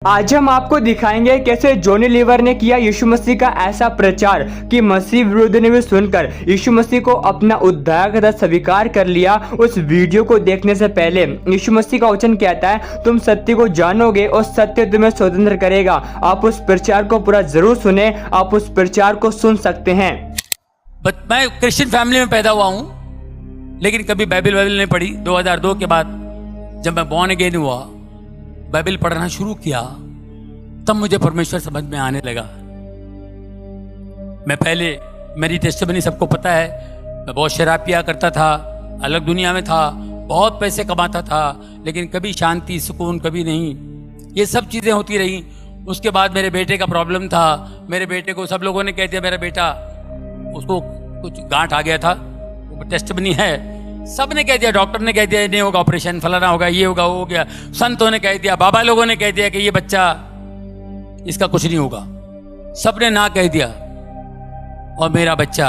आज हम आपको दिखाएंगे कैसे जॉनी लीवर ने किया यीशु मसीह का ऐसा प्रचार कि मसीह विरुद्ध ने भी सुनकर यीशु मसीह को अपना उद्धारकर्ता स्वीकार कर लिया। उस वीडियो को देखने से पहले यीशु मसीह का वचन कहता है, तुम सत्य को जानोगे और सत्य तुम्हें स्वतंत्र करेगा। आप उस प्रचार को पूरा जरूर सुने, आप उस प्रचार को सुन सकते हैं। मैं क्रिश्चियन फैमिली में पैदा हुआ हूं, लेकिन कभी बाइबल नहीं पढ़ी। 2002 के बाद जब मैं बॉर्न अगेन हुआ, बाइबल पढ़ना शुरू किया, तब मुझे परमेश्वर समझ में आने लगा। मैं पहले, मेरी टेस्टिमनी सबको पता है, मैं बहुत शराब पिया करता था, अलग दुनिया में था, बहुत पैसे कमाता था, लेकिन कभी शांति सुकून कभी नहीं। ये सब चीज़ें होती रही। उसके बाद मेरे बेटे का प्रॉब्लम था। मेरे बेटे को सब लोगों ने कह दिया, मेरा बेटा, उसको कुछ गांठ आ गया था, टेस्टिमनी है, सब ने कह दिया, डॉक्टर ने कह दिया नहीं होगा, ऑपरेशन फलाना होगा, ये होगा, वो हो गया, संतों ने कह दिया, बाबा लोगों ने कह दिया कि ये बच्चा, इसका कुछ नहीं होगा, सब ने ना कह दिया। और मेरा बच्चा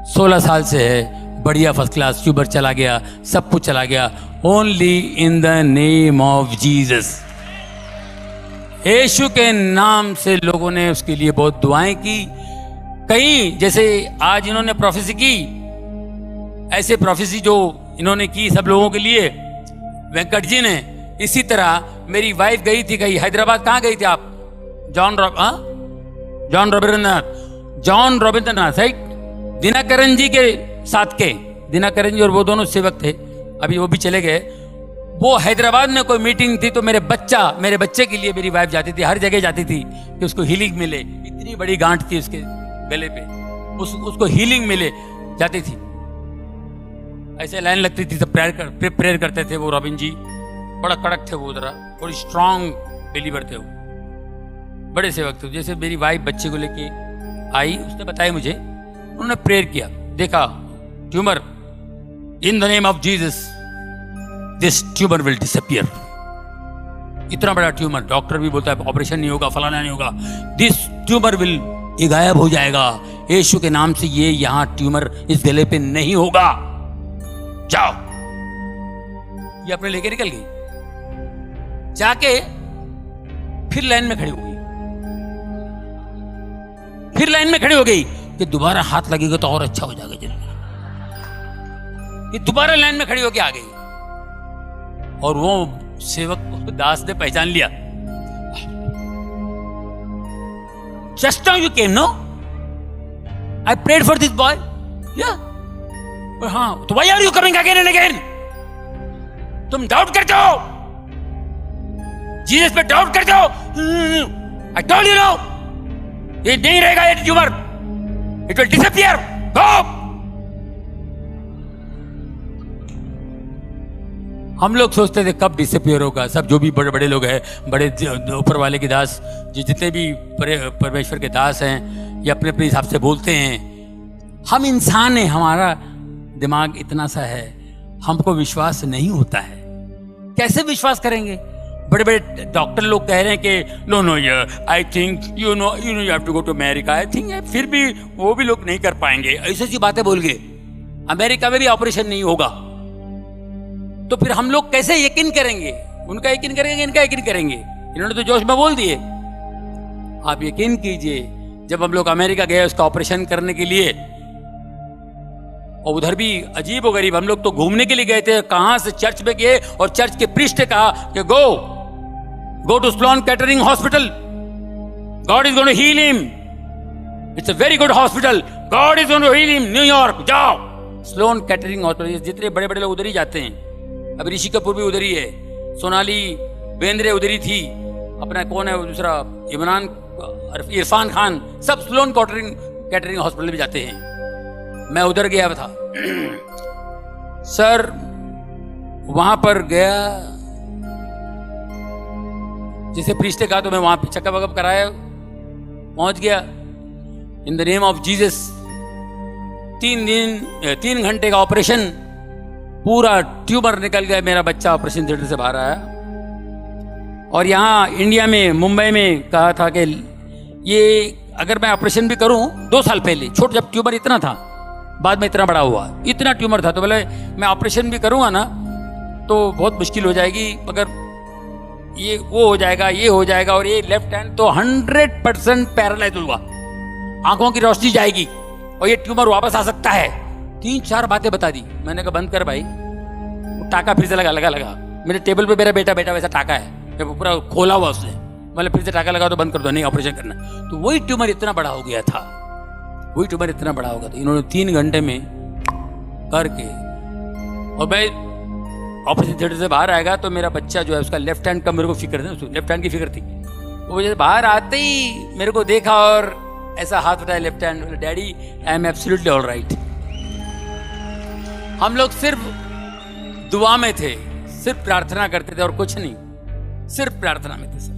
16 साल से है, बढ़िया फर्स्ट क्लास, ट्यूबर चला गया, सब कुछ चला गया, only in the name of Jesus. यीशु के नाम से लोगों ने उसके लिए बहुत दुआएं की। कई, जैसे आज इन्होंने प्रोफेसी की, ऐसे प्रोफेसी जो इन्होंने की सब लोगों के लिए, वेंकट जी ने, इसी तरह मेरी वाइफ गई थी कहीं हैदराबाद। कहाँ गई थी आप? John Ravindranath, right? दिनाकरन जी के साथ के, दिनाकरन जी और वो दोनों सेवक थे, अभी वो भी चले गए। वो हैदराबाद में कोई मीटिंग थी, तो मेरे बच्चे के लिए मेरी वाइफ जाती थी, हर जगह जाती थी कि उसको हीलिंग मिले। इतनी बड़ी गांठ थी उसके गले पे, उसको हीलिंग मिले, जाती थी। ऐसे लाइन लगती थी, सब प्रेयर करते थे। वो रॉबिन जी बड़ा कड़क थे, वो जरा थोड़ी स्ट्रांग बिलीवर थे, वो बड़े सेवक थे। जैसे मेरी वाइफ बच्चे को लेके आई, उसने बताया मुझे, उन्होंने प्रेयर किया, देखा tumour, in the name of Jesus this tumour will disappear. इतना बड़ा ट्यूमर, डॉक्टर भी बोलता है ऑपरेशन नहीं होगा, फलाना नहीं होगा, दिस ट्यूमर विल, ये गायब हो जाएगा यीशु के नाम से, ये यहां ट्यूमर इस गले पे नहीं होगा, जाओ। ये अपने लेके निकल गई, जाके फिर लाइन में खड़ी हो गई, फिर लाइन में खड़ी हो गई कि दोबारा हाथ लगेगा तो और अच्छा हो जाएगा जिंदगी। ये दोबारा लाइन में खड़ी होके आ गई, और वो सेवक दास ने पहचान लिया। Just now you came, no? I prayed for this boy. Yeah. हाँ, तो why are you coming again and again? तुम डाउट करते हो, जीसस पे डाउट करते हो। I told you no, ये नहीं रहेगा, ये tumour, it will disappear. Go. हम लोग सोचते थे कब डिसअपियर होगा। सब जो भी बड़े बड़े लोग हैं, बड़े ऊपर वाले के दास, जितने भी परमेश्वर के दास हैं, ये अपने अपने हिसाब से बोलते हैं। हम इंसान हैं, हमारा दिमाग इतना सा है, हमको विश्वास नहीं होता है। कैसे विश्वास करेंगे? बड़े बड़े डॉक्टर लोग कह रहे हैं कि no I think you have to go to America, I think, फिर भी वो भी लोग नहीं कर पाएंगे, ऐसी ऐसी बातें बोल गए। अमेरिका में भी ऑपरेशन नहीं होगा, तो फिर हम लोग कैसे यकीन करेंगे? उनका यकीन करेंगे, इनका यकीन करेंगे? इन्होंने तो जोश में बोल दिए। आप यकीन कीजिए, जब हम लोग अमेरिका गए उसका ऑपरेशन करने के लिए, और उधर भी अजीब व गरीब, हम लोग तो घूमने के लिए गए थे, कहां से चर्च में गए, और चर्च के प्रीस्ट ने कहा कि go to Sloan Kettering hospital, God is going to heal him, it's a very good hospital, God is going to heal him, New York जाओ। स्लोन कैटरिंग हॉस्पिटल, जितने बड़े बड़े लोग उधर ही जाते हैं। अब ऋषि कपूर भी उधर ही है, सोनाली बेंद्रे उधर ही थी, अपना कौन है दूसरा, इरफान खान, सब स्लोन कैटरिंग हॉस्पिटल भी जाते हैं। मैं उधर गया था सर, वहां पर गया, जिसे प्रीस्ट ने कहा, तो मैं वहां पे चेकअप वकअप कराया, पहुंच गया। इन द नेम ऑफ जीसस, 3 घंटे का ऑपरेशन, पूरा ट्यूमर निकल गया। मेरा बच्चा ऑपरेशन थिएटर से बाहर आया। और यहाँ इंडिया में, मुंबई में कहा था कि ये अगर मैं ऑपरेशन भी करूं, 2 साल पहले, छोटा जब ट्यूमर इतना था, बाद में इतना बड़ा हुआ, इतना ट्यूमर था, तो बोले मैं ऑपरेशन भी करूंगा ना तो बहुत मुश्किल हो जाएगी, मगर ये वो हो जाएगा, ये हो जाएगा, और ये लेफ्ट हैंड तो 100% पैरालाइज हुआ, आंखों की रोशनी जाएगी और ये ट्यूमर वापस आ सकता है। 3-4 बातें बता दी। मैंने कहा बंद कर भाई। वो टाका फिर से लगा मेरे टेबल पे मेरा बेटा वैसा टाका है, जब पूरा खोला हुआ उसने। मतलब फिर से टाका लगा तो बंद कर दो, नहीं ऑपरेशन करना। तो वही ट्यूमर इतना बड़ा हो गया था, वही ट्यूमर इतना बड़ा हो गया था। इन्होंने 3 घंटे में करके, और मैं ऑपरेशन थिएटर से बाहर आएगा तो मेरा बच्चा जो है उसका लेफ्ट हैंड का मेरे को फिक्र था, उसको लेफ्ट हैंड की फिक्र थी। वो जैसे बाहर आते ही मेरे को देखा और ऐसा हाथ उठाया left hand, daddy I am absolutely all right. हम लोग सिर्फ दुआ में थे, सिर्फ प्रार्थना करते थे और कुछ नहीं, सिर्फ प्रार्थना में थे सर।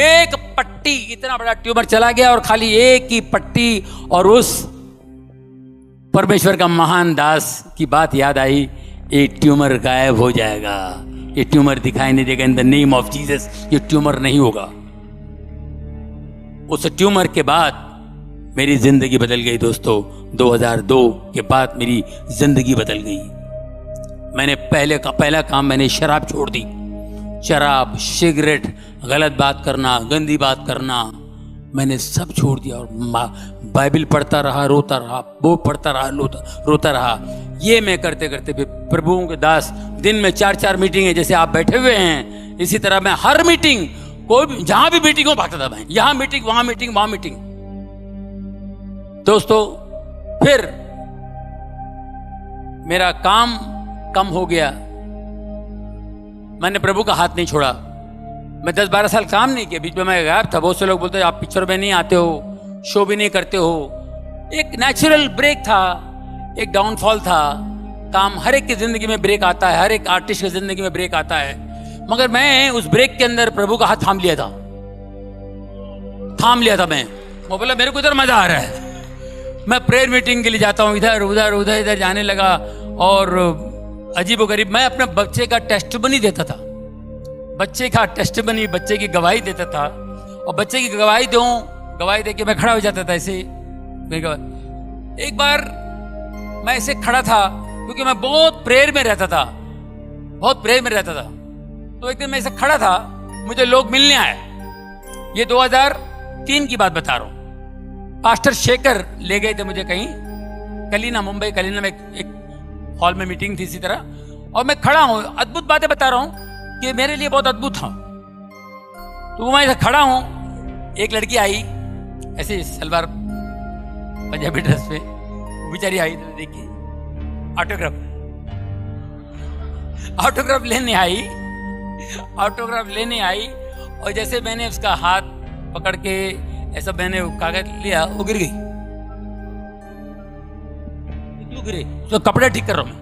एक पट्टी, इतना बड़ा ट्यूमर चला गया और खाली एक ही पट्टी, और उस परमेश्वर का महान दास की बात याद आई, ये ट्यूमर गायब हो जाएगा, ये ट्यूमर दिखाई नहीं देगा, इन द नेम ऑफ जीसस ये ट्यूमर नहीं होगा। उस ट्यूमर के बाद मेरी जिंदगी बदल गई दोस्तों। 2002 के बाद मेरी जिंदगी बदल गई। मैंने पहला काम मैंने शराब छोड़ दी। शराब, सिगरेट, गलत बात करना, गंदी बात करना, मैंने सब छोड़ दिया और बाइबल पढ़ता रहा, रोता रहा, वो पढ़ता रहा, रोता रहा। ये मैं करते करते फिर प्रभुओं के दास, दिन में 4-4 मीटिंग है, जैसे आप बैठे हुए हैं इसी तरह मैं हर मीटिंग, कोई भी जहां भी मीटिंग हो भागता था मैं, यहां मीटिंग, वहां मीटिंग, वहां मीटिंग। दोस्तों फिर मेरा काम कम हो गया, मैंने प्रभु का हाथ नहीं छोड़ा। मैं 10-12 साल काम नहीं किया, बीच में मैं गायब था। बहुत से लोग बोलते आप पिक्चर में नहीं आते हो, शो भी नहीं करते हो। एक नेचुरल ब्रेक था, एक डाउनफॉल था। काम हर एक की जिंदगी में ब्रेक आता है, हर एक आर्टिस्ट की जिंदगी में ब्रेक आता है, मगर मैं उस ब्रेक के अंदर प्रभु का हाथ थाम लिया था मैं। वो बोला मेरे को इधर मजा आ रहा है, मैं प्रेयर मीटिंग के लिए जाता हूँ, इधर उधर उधर इधर जाने लगा। और अजीबोगरीब मैं अपने बच्चे का टेस्टिमनी देता था, बच्चे का टेस्टिमनी, बच्चे की गवाही देता था। और बच्चे की गवाही दे के मैं खड़ा हो जाता था ऐसे। एक बार मैं ऐसे खड़ा था क्योंकि मैं बहुत प्रेयर में रहता था। तो एक दिन मैं ऐसे खड़ा था, मुझे लोग मिलने आए। ये 2003 की बात बता रहा हूं। पास्टर शेखर ले गए थे मुझे कहीं, मुंबई कलीना में एक हॉल में मीटिंग थी इसी तरह, और मैं खड़ा हूं, अद्भुत बातें बता रहा हूं कि मेरे लिए बहुत अद्भुत था। तो मैं ऐसे खड़ा हूं, एक लड़की आई ऐसे सलवार पंजाबी ड्रेस पे, बेचारी आई, तो देखिए ऑटोग्राफ लेने आई। और जैसे मैंने उसका हाथ पकड़ के ऐसा मैंने कागज लिया, वो गिर गई। क्यों गिरे? तो कपड़े ठीक कर रहा हूं मैं,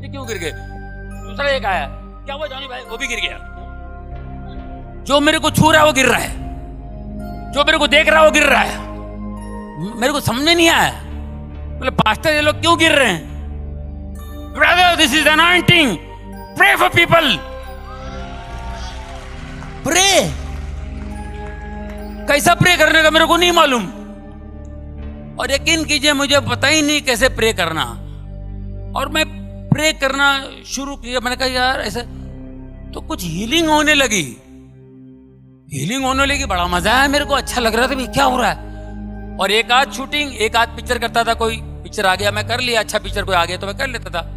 ये क्यों गिर गए? दूसरा एक आया, क्या हुआ जॉनी भाई? वो भी गिर गया। जो मेरे को छू रहा है वो गिर रहा है, जो मेरे को देख रहा है वो गिर रहा है। मेरे को समझ में नहीं आया, बोले पास्टर ये लोग क्यों गिर रहे हैं? Brother this is anointing, pray for people. Pray कैसा प्रे करने का मेरे को नहीं मालूम, और यकीन कीजिए मुझे पता ही नहीं कैसे प्रे करना। और मैं प्रे करना शुरू किया, मैंने कहा यार ऐसे तो कुछ हीलिंग होने लगी, बड़ा मजा आया मेरे को, अच्छा लग रहा था, क्या हो रहा है। और एक आध शूटिंग, एक आध पिक्चर करता था, कोई पिक्चर आ गया मैं कर लिया, अच्छा पिक्चर कोई आ गया तो मैं कर लेता था।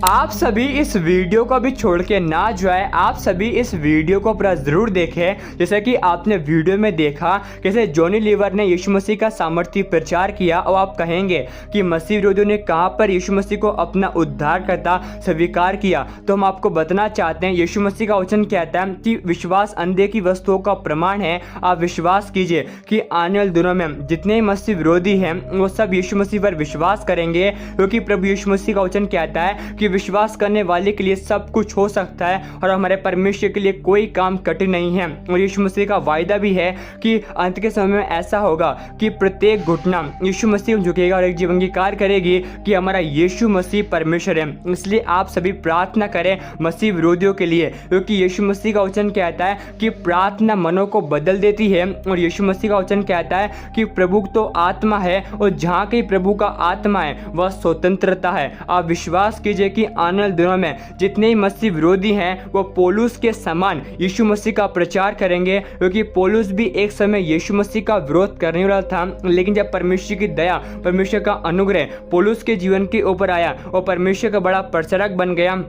आप सभी इस वीडियो को भी छोड़ के ना जाए, आप सभी इस वीडियो को पूरा जरूर देखें। जैसा कि आपने वीडियो में देखा कैसे जॉनी लीवर ने यीशु मसीह का सामर्थ्य प्रचार किया, और आप कहेंगे कि मसीह विरोधियों ने कहां पर यीशु मसीह को अपना उद्धारकर्ता स्वीकार किया। तो हम आपको बताना चाहते हैं, यीशु मसीह का वचन कहता है कि विश्वास अंधे की वस्तुओं का प्रमाण है। आप विश्वास कीजिए कि आने वाले दिनों में जितने मसीह विरोधी हैं वो सब यीशु मसीह पर विश्वास करेंगे, क्योंकि प्रभु यीशु मसीह का वचन कहता है कि विश्वास करने वाले के लिए सब कुछ हो सकता है, और हमारे परमेश्वर के लिए कोई काम कठिन नहीं है। और यीशु मसीह का वायदा भी है कि अंत के समय में ऐसा होगा कि प्रत्येक घुटना यीशु मसीह झुकेगा और एक जीवन अंगीकार करेगी कि हमारा यीशु मसीह परमेश्वर है। इसलिए आप सभी प्रार्थना करें मसीह विरोधियों के लिए, क्योंकि यीशु मसीह का वचन कहता है कि प्रार्थना मनों को बदल देती है। और यीशु मसीह का वचन कहता है कि प्रभु तो आत्मा है, और जहाँ कहीं प्रभु का आत्मा है वह स्वतंत्रता है। आप विश्वास कीजिए थे कि आने वाले दिनों में जितने ही मसीह विरोधी हैं वो पौलुस के समान यीशु मसीह का प्रचार करेंगे, क्योंकि पौलुस भी एक समय यीशु मसीह का विरोध करने वाला था, लेकिन जब परमेश्वर की दया, परमेश्वर का अनुग्रह पौलुस के जीवन के ऊपर आया और परमेश्वर का बड़ा प्रचारक बन गया,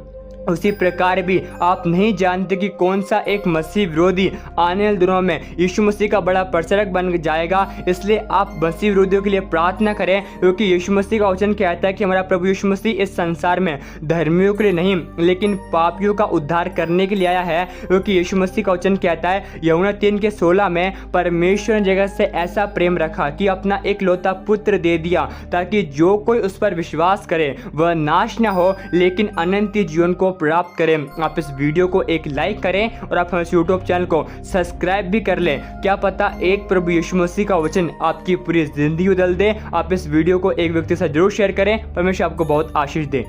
उसी प्रकार भी आप नहीं जानते कि कौन सा एक मसीह विरोधी आने वाले दिनों में यीशु मसीह का बड़ा प्रचारक बन जाएगा। इसलिए आप मसीह विरोधियों के लिए प्रार्थना करें, क्योंकि यीशु मसीह का वचन कहता है कि हमारा प्रभु यीशु मसीह इस संसार में धर्मियों के लिए नहीं लेकिन पापियों का उद्धार करने के लिए आया है। क्योंकि यीशु मसीह का वचन कहता है यूहन्ना 3:16 में, परमेश्वर ने जगत से ऐसा प्रेम रखा कि अपना एकलौता पुत्र दे दिया ताकि जो कोई उस पर विश्वास करे वह नाश न हो लेकिन अनंत जीवन को प्राप्त करें। आप इस वीडियो को एक लाइक करें और आप हमारे यूट्यूब चैनल को सब्सक्राइब भी कर लें। क्या पता एक प्रभु यीशु मसीह का वचन आपकी पूरी जिंदगी बदल दे। आप इस वीडियो को एक व्यक्ति से जरूर शेयर करें। परमेश्वर आपको बहुत आशीष दे।